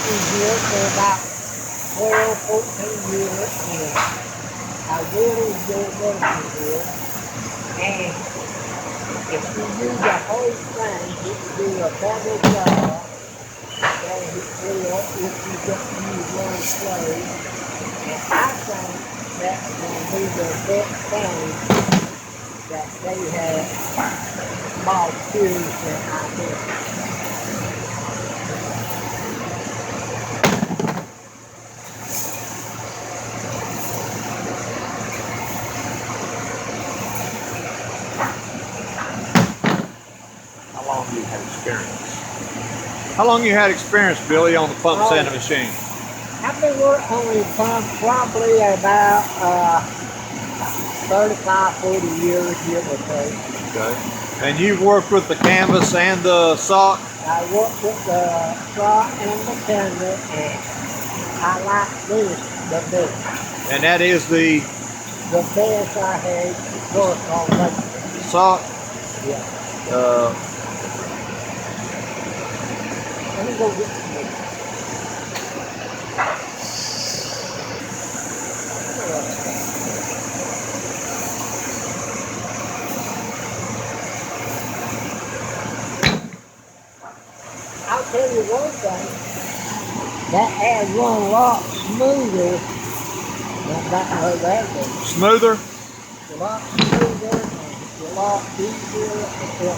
been here for about 12, 14 years, and I really enjoy working here. And if you do the whole thing, it will do a better job than it will if you just use one slave. And I think that's going to be the best thing that they have more serious than I do. How long you had experience? How long you had experience, Billy, on the pump sanding machine? I've been working on the pump probably about 35, 40 years, give or take. Okay. And you've worked with the canvas and the sock? I work with the saw and the tender, and I like this the best. And that is the The best I had worked on lately. sock? Yeah. Let me go get some more. I'll tell you one thing, that had run a lot smoother than that other. Smoother? A lot smoother and a lot easier to feel.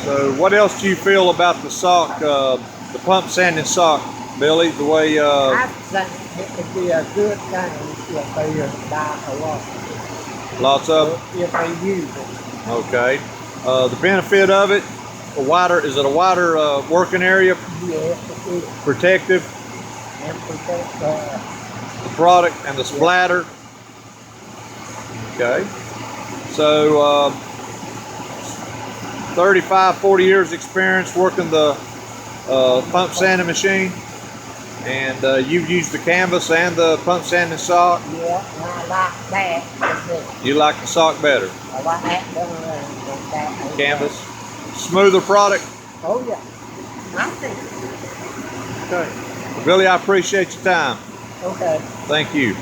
So what else do you feel about the sock, the pump sanding sock, Billy? The way I think it would be a good thing if they buy a lot. lots of If they use it. okay. The benefit of it, is it a wider working area, Yes, it is. protective, And protect the product and the splatter. Okay. So 35, 40 years experience working the pump sanding machine, and you've used the canvas and the pump sanding sock. yeah, and I like that. You like the sock better. I like that done than that. Canvas, smoother product. Oh yeah. I think. Okay. Well, Billy, I appreciate your time. Okay. Thank you.